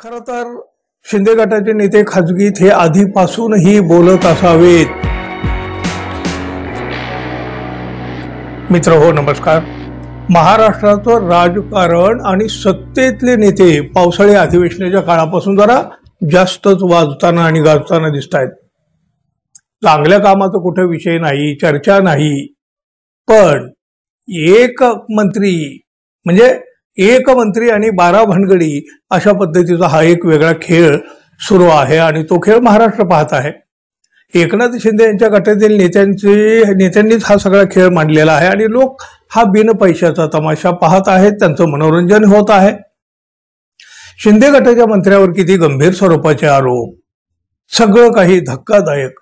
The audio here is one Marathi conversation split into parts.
खरं तर शिंदे गटाचे नेते खाजगीत हे आधीपासूनही बोलत असावेत। मित्र हो, नमस्कार। महाराष्ट्राचं राजकारण आणि सत्तेतले नेते पावसाळी अधिवेशनाच्या काळापासून जरा जास्तच वाजताना आणि गाजताना दिसत आहेत। चांगल्या कामाचा कुठे विषय नाही, चर्चा नाही, पण एक मंत्री आणि 12 भानगडी अशा पद्धतीचा हा एक वेगळा खेळ सुरू आहे आणि तो खेळ महाराष्ट्र पाहत आहे। एकनाथ शिंदे यांच्या गटातील नेत्यांनीच हा सगळा खेळ मांडलेला आहे आणि लोक हा बिन पैशाचा तमाशा पाहत आहेत, त्यांचं मनोरंजन होत आहे। शिंदे गटाच्या मंत्र्यावर किती गंभीर स्वरूपाचे आरोप, सगळं काही धक्कादायक।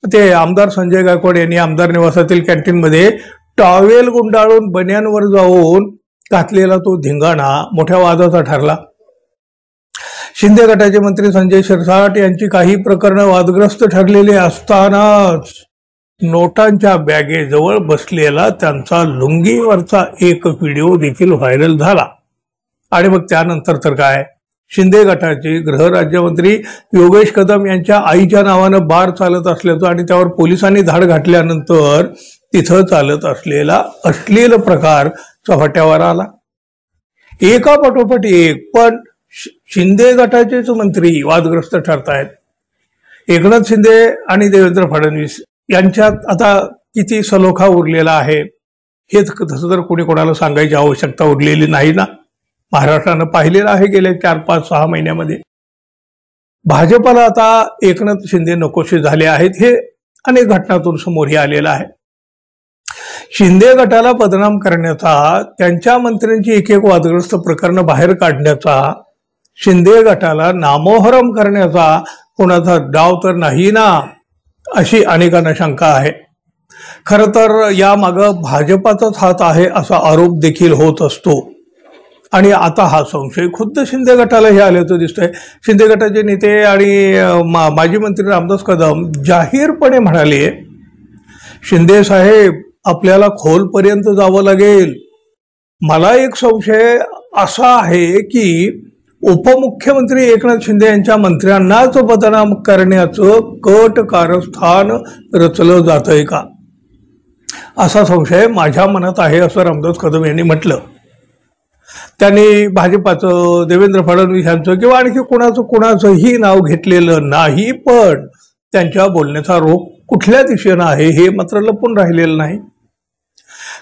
ते आमदार संजय गायकवाड यांनी आमदार निवासातील कॅन्टीनमध्ये टॉवेल गुंडाळून बन्यांवर जाऊन घातलेला तो धिंगाणा मोठ्या वादाचा ठरला। शिंदे गटाचे मंत्री संजय शिरसाट यांची काही प्रकरणं वादग्रस्त ठरलेली असतानाच नोटांच्या बॅगेजवळ बसलेला त्यांचा लुंगीवरचा एक व्हिडिओ देखील व्हायरल झाला। आणि मग त्यानंतर तर काय, शिंदे गटाचे गृहराज्यमंत्री योगेश कदम यांच्या आईच्या नावानं बार चालत असल्याचं आणि त्यावर पोलिसांनी धाड घातल्यानंतर तिथं चालत असलेला अश्लील प्रकार चव्हाट्यावर आला। एका पाठोपाठ एक, पण शिंदे गटाचेच मंत्री वादग्रस्त ठरतायत। एकनाथ शिंदे आणि देवेंद्र फडणवीस यांच्यात आता किती सलोखा उरलेला आहे हेच तसं तर कोणी कोणाला सांगायची आवश्यकता उरलेली नाही ना। महाराष्ट्रानं पाहिलेलं आहे गेल्या 4-5-6 महिन्यामध्ये। भाजपाला आता एकनाथ शिंदे नकोसे झाले आहेत हे अनेक घटनांतून समोर आलेलं आहे। शिंदे गटाला बदनाम करण्याचा, त्यांच्या मंत्र्यांची एक वादग्रस्त प्रकरणं बाहेर काढण्याचा, शिंदे गटाला नामोहरम करण्याचा कोणाचा डाव तर नाही ना, अशी अनेकांना शंका आहे। खरं तर यामागं भाजपाचाच हात आहे असा आरोप देखील होत असतो आणि आता हा संशय खुद्द शिंदे गटालाही आल्याचं दिसतंय। शिंदे गटाचे नेते आणि माजी मंत्री रामदास कदम जाहीरपणे म्हणाले, शिंदे साहेब आपल्याला खोलपर्यंत जावं लागेल। मला एक संशय असा आहे की उपमुख्यमंत्री एकनाथ शिंदे यांच्या मंत्र्यांनाच बदनाम करण्याचं कट कारस्थान रचलं जातंय का, असा संशय माझ्या मनात आहे, असं रामदास कदम यांनी म्हटलं। त्यांनी भाजपाचं, देवेंद्र फडणवीस यांचं किंवा आणखी कुणाचंही नाव घेतलेलं नाही, पण त्यांच्या बोलण्याचा रोख कुठल्या दिशेनं आहे हे मात्र लपून राहिलेलं नाही।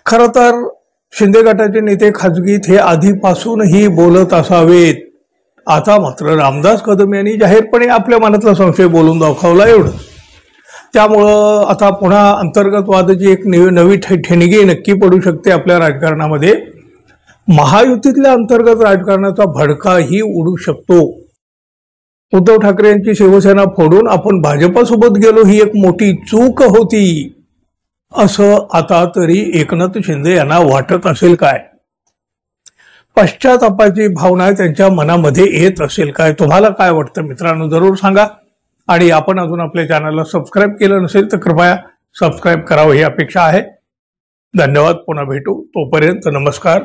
खरं तर शिंदे गटाचे नेते खाजगीत हे आधीपासूनही बोलत असावेत। आता मात्र रामदास कदम यांनी जाहीरपणे आपल्या मनातला संशय बोलून दाखवला, एवढं। त्यामुळं आता पुन्हा अंतर्गत वादाची एक नवी ठिणगी नक्की पडू शकते आपल्या राजकारणामध्ये। महायुतीतल्या अंतर्गत राजकारणाचा भडकाही उडू शकतो। उद्धव ठाकरे यांची शिवसेना फोडून आपण भाजपासोबत गेलो ही एक मोठी चूक होती, असं आता तरी एकनाथ शिंदे यांना वाटत असेल काय? पश्चातापाची भावना त्यांच्या मनामध्ये येत असेल काय? तुम्हाला काय वाटतं मित्रांनो, जरूर सांगा। आणि आपण अजून आपल्या चॅनलला सबस्क्राईब केलं नसेल तर कृपया सबस्क्राईब करावं ही अपेक्षा आहे। धन्यवाद, पुन्हा भेटू, तोपर्यंत नमस्कार।